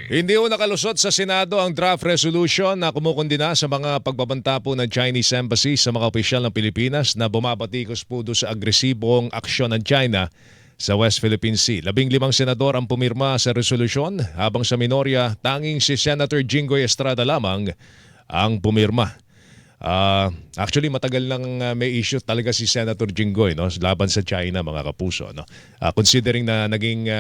Hindi ho nakalusot sa Senado ang draft resolution na kumukundina sa mga pagbabanta po ng Chinese Embassy sa mga opisyal ng Pilipinas na bumabatikos po doon sa agresibong aksyon ng China sa West Philippine Sea. 15 senador ang pumirma sa resolusyon habang sa minorya tanging si Senator Jinggoy Estrada lamang ang pumirma. Actually matagal nang may issue talaga si Senator Jinggoy, no, laban sa China, mga kapuso, no. Considering na naging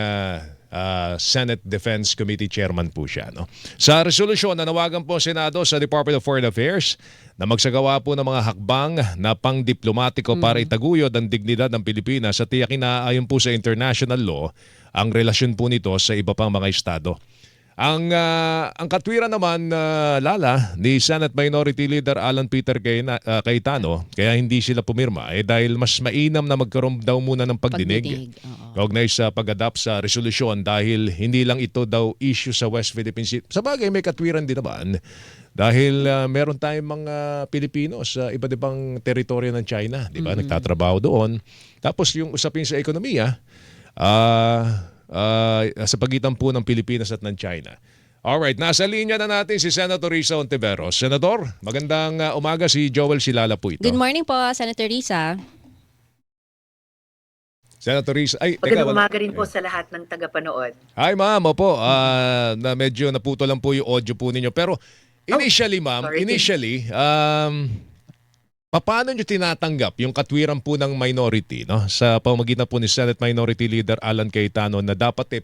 Senate Defense Committee Chairman po siya, no. Sa resolusyon, nanawagan po ang Senado sa Department of Foreign Affairs na magsagawa po ng mga hakbang na pang-diplomatiko para itaguyod ang dignidad ng Pilipinas at tiyakin na ayon po sa international law ang relasyon po nito sa iba pang mga estado. Ang katwiran naman, Lala, ni Senate Minority Leader Alan Peter Cayetano, kaya hindi sila pumirma dahil mas mainam na magkaroon daw muna ng pagdinig kaugnay sa pag-adapt sa resolusyon dahil hindi lang ito daw issue sa West Philippine Sea. Sa bagay, may katwiran din naman dahil meron tayong mga Pilipino sa iba't ibang teritoryo ng China, di ba? Nagtatrabaho doon. Tapos yung usapin sa ekonomiya, sa pagitan po ng Pilipinas at ng China. Alright, nasa linya na natin si Senator Risa Hontiveros. Senador, magandang umaga, si Joel Silala po ito. Good morning po, Senator Risa. Senator Risa, Magandang umaga rin po sa lahat ng tagapanood. Hi ma'am, opo, na medyo naputo lang po yung audio po ninyo. Pero initially ma'am, paano nyo tinatanggap yung katwiran po ng minority, no, sa pamamagitan po ni Senate Minority Leader Alan Cayetano na dapat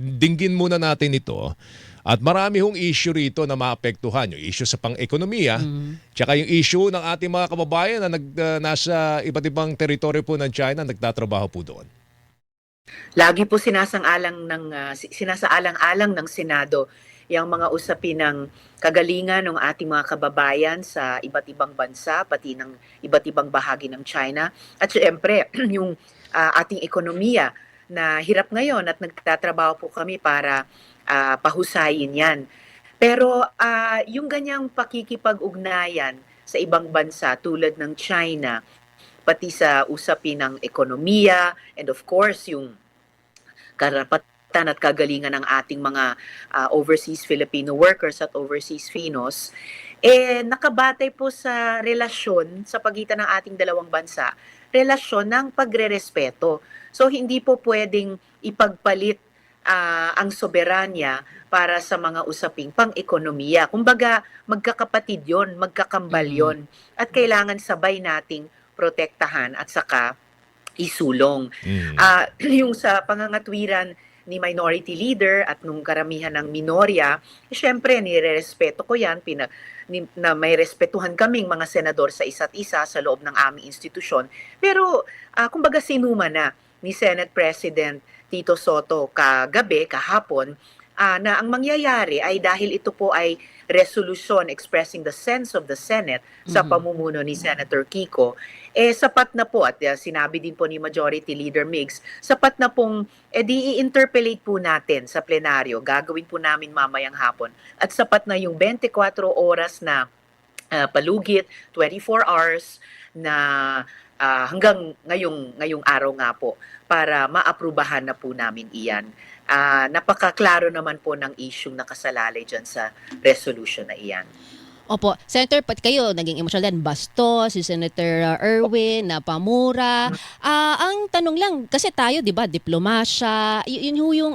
dinggin muna natin ito at marami hong issue rito na maapektuhan, yung issue sa pang-ekonomiya, tsaka yung issue ng ating mga kababayan na nasa iba't ibang teritoryo po ng China, nagtatrabaho po doon. Lagi po sinasaalang-alang ng Senado yung mga usapin ng kagalingan ng ating mga kababayan sa iba't ibang bansa, pati ng iba't ibang bahagi ng China. At syempre, yung ating ekonomiya na hirap ngayon at nagtatrabaho po kami para pahusayin yan. Pero yung ganyang pakikipag-ugnayan sa ibang bansa tulad ng China, pati sa usapin ng ekonomiya, and of course, yung karapatan at kagalingan ng ating mga overseas Filipino workers at overseas Finos, nakabatay po sa relasyon sa pagitan ng ating dalawang bansa, relasyon ng pagrerespeto. So hindi po pwedeng ipagpalit ang soberanya para sa mga usaping pang-ekonomiya. Kumbaga, magkakapatid yon, magkakambal yon, at kailangan sabay nating protektahan at saka isulong. Yung sa pangangatwiran ni Minority Leader at nung karamihan ng minorya, syempre nire-respeto ko yan, na may respetuhan kaming mga senador sa isa't isa sa loob ng aming institusyon. Pero kumbaga sinuma na ni Senate President Tito Soto kahapon, na ang mangyayari ay dahil ito po ay resolution expressing the sense of the Senate sa pamumuno ni Senator Kiko, sapat na po, at sinabi din po ni Majority Leader Migs, sapat na pong i-interpellate po natin sa plenaryo, gagawin po namin mamayang hapon, at sapat na yung 24 oras na palugit, 24 hours na hanggang ngayong araw nga po para maaprubahan na po namin iyan. Napakaklaro naman po ng issue nakasalalay dyan sa resolution na iyan. Opo, Senator, pati kayo naging emotional din. Bastos, si Senator Erwin, Napamura. Ang tanong lang, kasi tayo, di ba, diplomasya, yun yung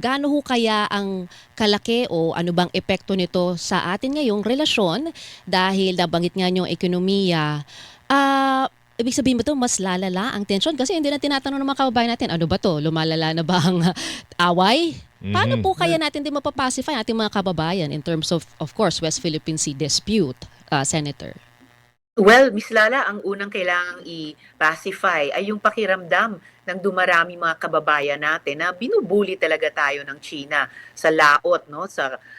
gaano ho kaya ang kalaki o ano bang epekto nito sa atin ngayong relasyon dahil nabanggit nga yung ekonomiya. Ibig sabihin ba ito, mas lalala ang tension? Kasi hindi na tinatanong ng mga kababayan natin, ano ba to? Lumalala na ba ang away? Paano po kaya natin din mapapacify ating mga kababayan in terms of course, West Philippine Sea dispute, Senator? Well, Miss Lala, ang unang kailangang i-pacify ay yung pakiramdam ng dumarami mga kababayan natin na binubuli talaga tayo ng China sa laot, no?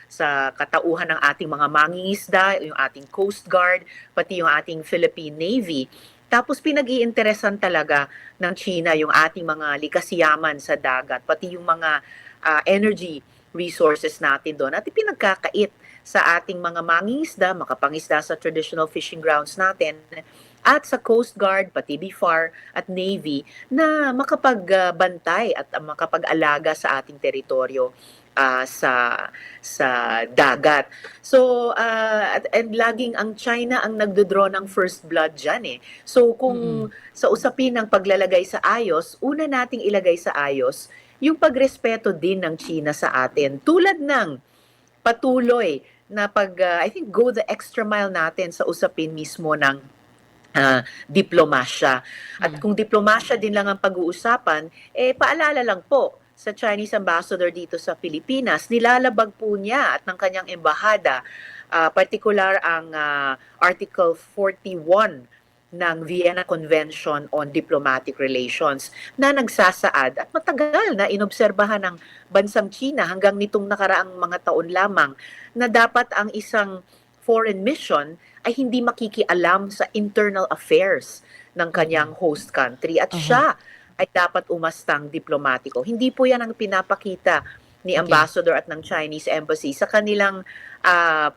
Sa katauhan ng ating mga mangingisda, yung ating Coast Guard, pati yung ating Philippine Navy. Tapos pinag-iinteresan talaga ng China yung ating mga likas yaman sa dagat, pati yung mga energy resources natin doon at ipinagkakait sa ating mga mangingisda, makapangisda sa traditional fishing grounds natin at sa Coast Guard, pati BFAR at Navy na makapagbantay at makapag-alaga sa ating teritoryo. sa dagat. So and laging ang China ang nagdodraw ng first blood diyan eh. So kung sa usapin ng paglalagay sa ayos, una nating ilagay sa ayos yung pagrespeto din ng China sa atin. Tulad ng patuloy na I think go the extra mile natin sa usapin mismo ng diplomasya. At kung diplomasya din lang ang pag-uusapan, paalala lang po sa Chinese ambassador dito sa Pilipinas, nilalabag po niya at ng kanyang embahada, particular ang Article 41 ng Vienna Convention on Diplomatic Relations na nagsasaad at matagal na inobserbahan ng bansang China hanggang nitong nakaraang mga taon lamang na dapat ang isang foreign mission ay hindi makikialam sa internal affairs ng kanyang host country at siya ay dapat umastang diplomatiko. Hindi po yan ang pinapakita ni Ambassador at ng Chinese Embassy sa kanilang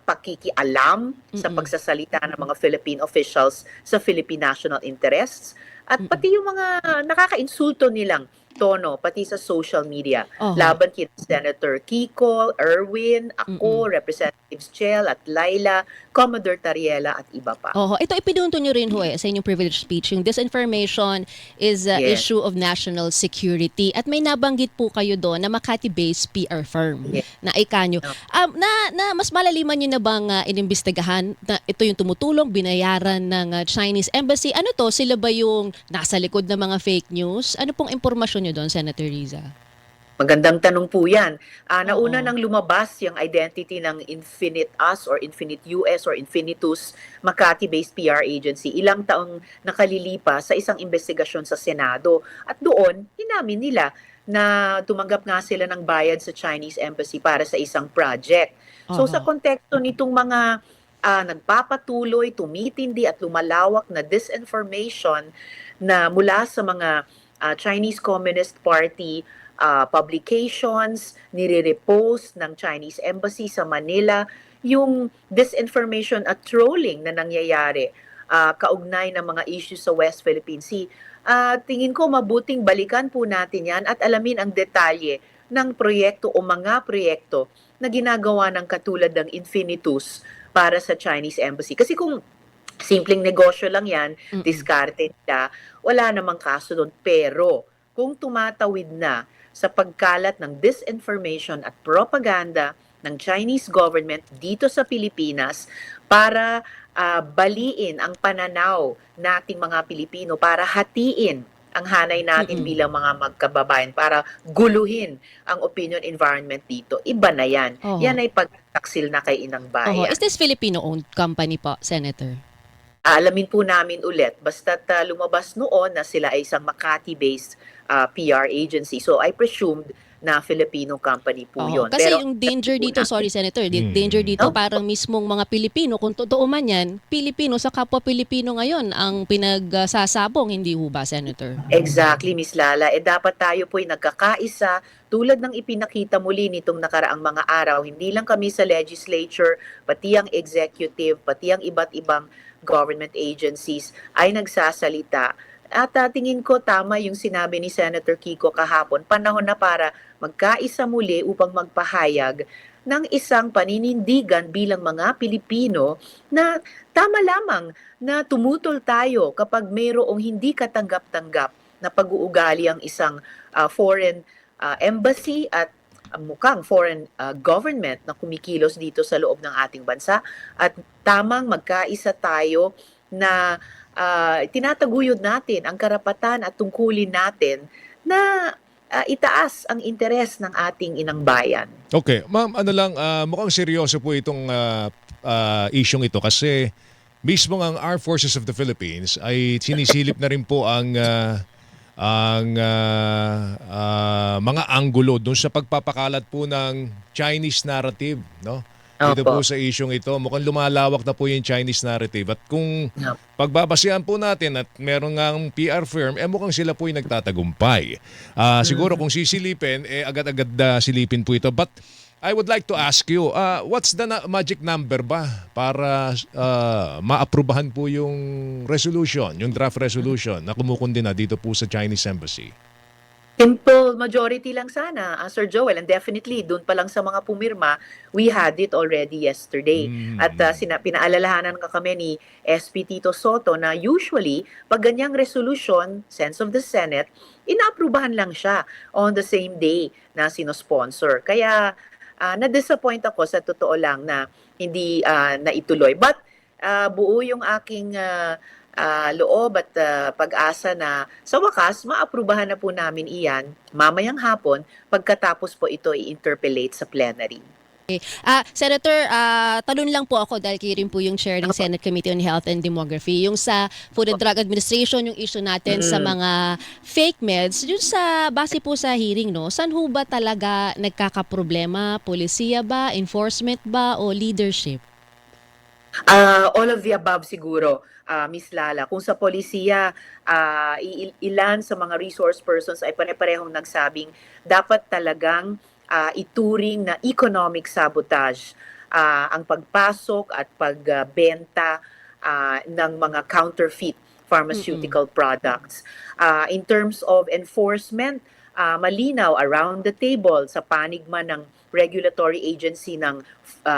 pakikialam sa pagsasalita ng mga Philippine officials sa Philippine national interests at pati yung mga nakaka-insulto nilang tono, pati sa social media. Laban kina Senator Kiko, Erwin, ako, Representatives Chel at Laila, Commodore Tariela at iba pa. Ito ipinunto nyo rin sa inyong privilege speech. Yung disinformation is a issue of national security. At may nabanggit po kayo doon na Makati-based PR firm na ikanyo. Na mas malaliman nyo na bang inimbestigahan na ito yung tumutulong, binayaran ng Chinese Embassy? Ano to? Sila ba yung nasa likod ng mga fake news? Ano pong impormasyon nyo doon, Senator Riza? Magandang tanong po yan. Nauna nang lumabas yung identity ng Infinite Us or Infinite US or Infinitus Makati-based PR agency ilang taong nakalilipas sa isang investigasyon sa Senado. At doon, inamin nila na tumanggap nga sila ng bayad sa Chinese Embassy para sa isang project. So sa konteksto nitong mga nagpapatuloy, tumitindi at lumalawak na disinformation na mula sa mga Chinese Communist Party publications, nire-repost ng Chinese Embassy sa Manila, yung disinformation at trolling na nangyayari kaugnay ng mga issues sa West Philippine Sea. Tingin ko mabuting balikan po natin yan at alamin ang detalye ng proyekto o mga proyekto na ginagawa ng katulad ng Infinitus para sa Chinese Embassy. Kasi kung simpleng negosyo lang yan, diskarte nila, wala namang kaso doon. Pero kung tumatawid na sa pagkalat ng disinformation at propaganda ng Chinese government dito sa Pilipinas para baliin ang pananaw nating mga Pilipino, para hatiin ang hanay natin bilang mga magkababayan, para guluhin ang opinion environment dito, iba na yan. Yan ay pagtaksil na kay Inang Bayan. Is this Filipino-owned company po, Senator? Alamin po namin ulit, basta't lumabas noon na sila ay isang Makati-based PR agency. So I presumed na Filipino company po yun. Kasi pero yung danger dito, sorry Senator, danger dito parang mismong mga Pilipino, kung totoo man yan, Pilipino sa kapwa Pilipino ngayon ang pinagsasabong, hindi ho ba, Senator? Exactly, Miss Lala. Dapat tayo po'y nagkakaisa tulad ng ipinakita muli nitong nakaraang mga araw. Hindi lang kami sa legislature, pati ang executive, pati ang iba't ibang government agencies ay nagsasalita. At tingin ko tama yung sinabi ni Senator Kiko kahapon, panahon na para magkaisa muli upang magpahayag ng isang paninindigan bilang mga Pilipino na tama lamang na tumutol tayo kapag mayroong hindi katanggap-tanggap na pag-uugali ang isang foreign embassy at mukhang foreign government na kumikilos dito sa loob ng ating bansa. At tamang magkaisa tayo na tinataguyod natin ang karapatan at tungkulin natin na itaas ang interes ng ating inang bayan. Okay, ma'am, mukhang seryoso po itong isyong ito kasi mismo ang Armed Forces of the Philippines ay sinisilip na rin po ang mga anggulo doon sa pagpapakalat po ng Chinese narrative, no? Dito po sa isyong ito, mukhang lumalawak na po yung Chinese narrative. At kung pagbabasihan po natin at meron ngang PR firm, mukhang sila po yung nagtatagumpay. Siguro kung sisilipin, agad-agad silipin po ito. But I would like to ask you, what's the magic number ba para maaprubahan po yung resolution, yung draft resolution na kumukundina dito po sa Chinese Embassy? Simple majority lang sana, Sir Joel, and definitely doon pa lang sa mga pumirma, we had it already yesterday. At pinaalalahanan ka kami ni SP Tito Soto na usually, pag ganyang resolution, sense of the Senate, inaaprubahan lang siya on the same day na sinosponsor. Kaya na-disappoint ako sa totoo lang na hindi naituloy. But buo yung aking loob at pag-asa na sa wakas, maaprubahan na po namin iyan mamayang hapon pagkatapos po ito i-interpellate sa plenary. Senator, talon lang po ako dahil kayo rin po yung chair ng Senate Committee on Health and Demography. Yung sa Food and Drug Administration, yung issue natin sa mga fake meds, yung sa base po sa hearing, no, saan ho ba talaga nagkakaproblema? Polisiya ba, enforcement ba, o leadership? All of the above siguro, Miss Lala. Kung sa polisiya, ilan sa mga resource persons ay pare-parehong nagsabing dapat talagang ituring na economic sabotage ang pagpasok at pagbenta ng mga counterfeit pharmaceutical products. In terms of enforcement, malinaw around the table sa panigma ng regulatory agency ng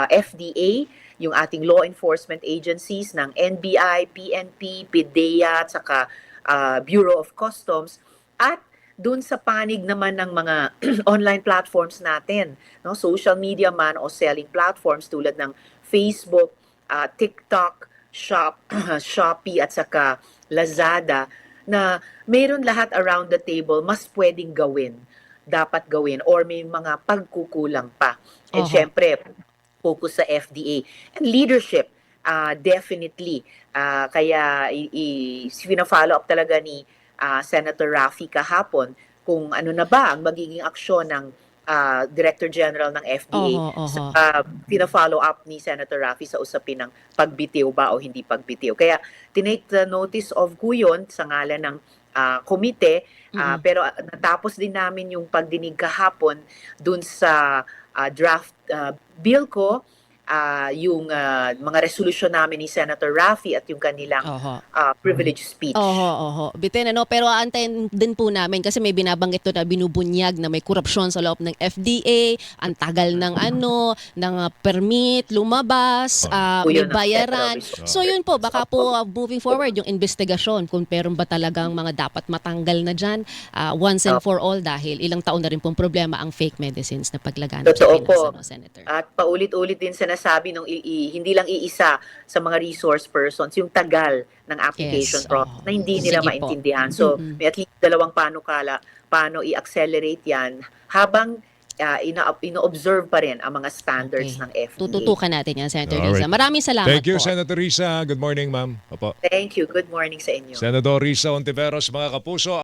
FDA, yung ating law enforcement agencies ng NBI, PNP, PDEA, at saka Bureau of Customs, at dun sa panig naman ng mga online platforms natin, no, social media man o selling platforms tulad ng Facebook, TikTok, Shopee at saka Lazada, na mayroon lahat around the table mas pwedeng gawin, dapat gawin, or may mga pagkukulang pa. And syempre, focus sa FDA. And leadership, definitely. Kaya fina-follow up talaga ni Senator Raffy kahapon kung ano na ba ang magiging aksyon ng Director General ng FDA sa pina-follow up ni Senator Raffy sa usapin ng pagbitiw ba o hindi pagbitiw. Kaya tinake the notice of ko yun sa ngalan ng komite, pero natapos din namin yung pagdinig kahapon dun sa draft bill ko, yung mga resolution namin ni Senator Raffy at yung kanilang privilege speech. Bitin, ano? Pero aantayin din po namin kasi may binabanggit to na binubunyag na may korupsyon sa loob ng FDA, ang tagal ng ng permit, lumabas, may bayaran. So yun po, baka po moving forward yung investigasyon kung meron ba talagang mga dapat matanggal na dyan once and for all dahil ilang taon na rin pong problema ang fake medicines na paglaganap sa Pinas, Senator. At paulit-ulit din sinasabi nung hindi lang iisa sa mga resource persons, yung tagal ng application process na hindi nila maintindihan. So, may at least dalawang panukala paano i-accelerate yan habang ino-observe pa rin ang mga standards ng FDA. Tututukan natin yan, Senator Risa. Maraming salamat Thank you, po. Senator Risa. Good morning, ma'am. Opo. Thank you. Good morning sa inyo. Senador Risa Ontiveros, mga kapuso.